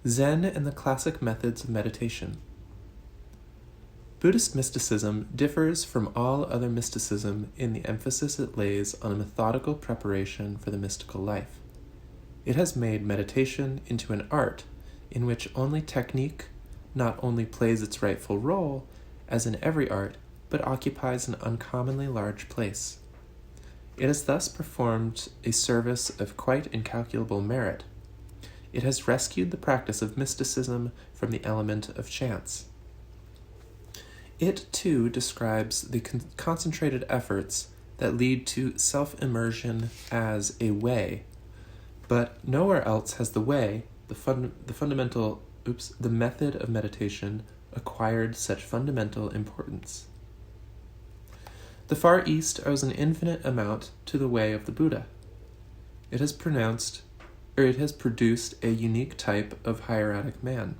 Zen and the classic methods of meditation. Buddhist mysticism differs from all other mysticism in the emphasis it lays on a methodical preparation for the mystical life. It has made meditation into an art in which only technique not only plays its rightful role, as in every art, but occupies an uncommonly large place. It has thus performed a service of quite incalculable merit. It has rescued the practice of mysticism from the element of chance. It, too, describes the concentrated efforts that lead to self-immersion as a way, but nowhere else has the way, the method of meditation, acquired such fundamental importance. The Far East owes an infinite amount to the way of the Buddha. It has produced a unique type of hieratic man.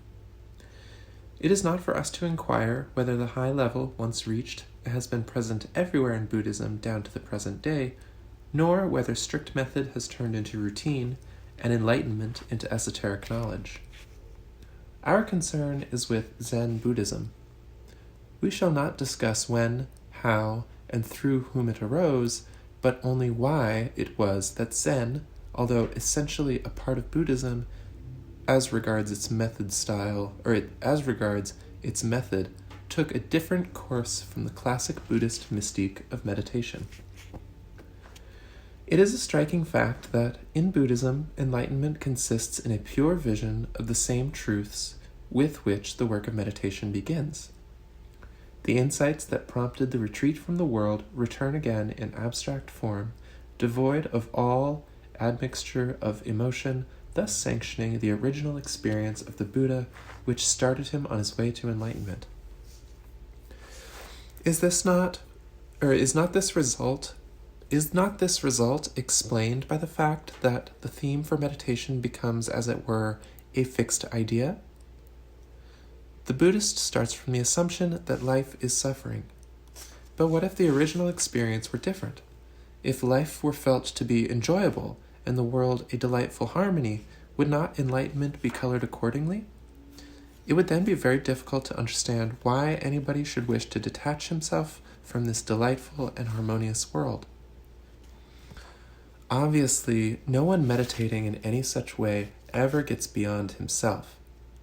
It is not for us to inquire whether the high level once reached has been present everywhere in Buddhism down to the present day, nor whether strict method has turned into routine and enlightenment into esoteric knowledge. Our concern is with Zen Buddhism. We shall not discuss when, how, and through whom it arose, but only why it was that Zen, although essentially a part of Buddhism, as regards its method, took a different course from the classic Buddhist mystique of meditation. It is a striking fact that, in Buddhism, enlightenment consists in a pure vision of the same truths with which the work of meditation begins. The insights that prompted the retreat from the world return again in abstract form, devoid of all admixture of emotion, thus sanctioning the original experience of the Buddha which started him on his way to enlightenment. Is not this result explained by the fact that the theme for meditation becomes, as it were, a fixed idea? The Buddhist starts from the assumption that life is suffering. But what if the original experience were different? If life were felt to be enjoyable and the world a delightful harmony, would not enlightenment be colored accordingly? It would then be very difficult to understand why anybody should wish to detach himself from this delightful and harmonious world. Obviously, no one meditating in any such way ever gets beyond himself.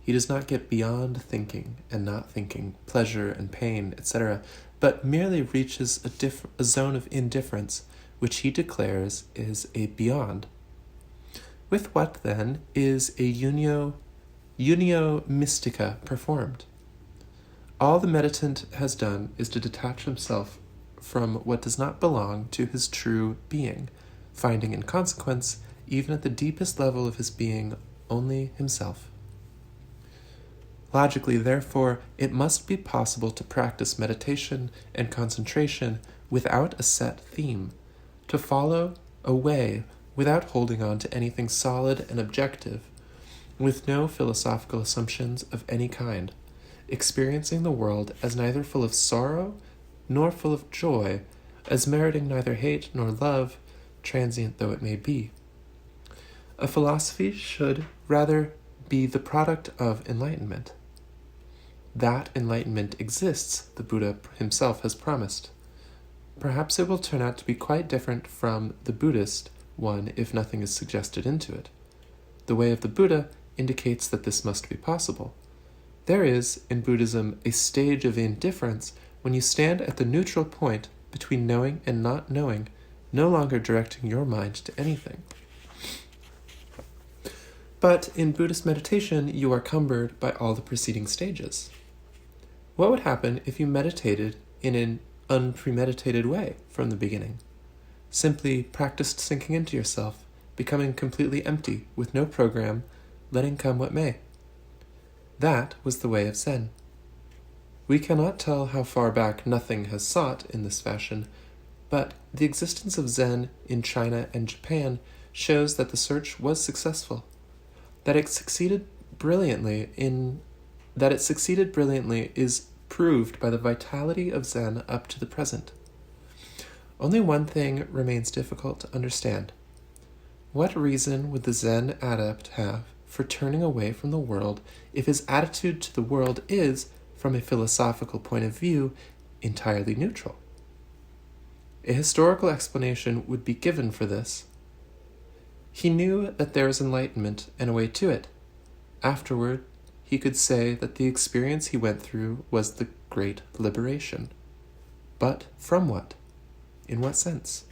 He does not get beyond thinking and not thinking, pleasure and pain, etc., but merely reaches a zone of indifference, which he declares is a beyond. With what, then, is a unio mystica performed? All the meditant has done is to detach himself from what does not belong to his true being, finding in consequence, even at the deepest level of his being, only himself. Logically, therefore, it must be possible to practice meditation and concentration without a set theme, to follow a way without holding on to anything solid and objective, with no philosophical assumptions of any kind, experiencing the world as neither full of sorrow nor full of joy, as meriting neither hate nor love, transient though it may be. A philosophy should rather be the product of enlightenment. That enlightenment exists, the Buddha himself has promised. Perhaps it will turn out to be quite different from the Buddhist one if nothing is suggested into it. The way of the Buddha indicates that this must be possible. There is, in Buddhism, a stage of indifference when you stand at the neutral point between knowing and not knowing, no longer directing your mind to anything. But in Buddhist meditation, you are cumbered by all the preceding stages. What would happen if you meditated in an unpremeditated way from the beginning? Simply practiced sinking into yourself, becoming completely empty, with no program, letting come what may. That was the way of Zen. We cannot tell how far back nothing has sought in this fashion, but the existence of Zen in China and Japan shows that the search was successful, that it succeeded brilliantly is proved by the vitality of Zen up to the present. Only one thing remains difficult to understand. What reason would the Zen adept have for turning away from the world if his attitude to the world is, from a philosophical point of view, entirely neutral? A historical explanation would be given for this. He knew that there is enlightenment and a way to it. Afterward, he could say that the experience he went through was the great liberation. But from what? In what sense?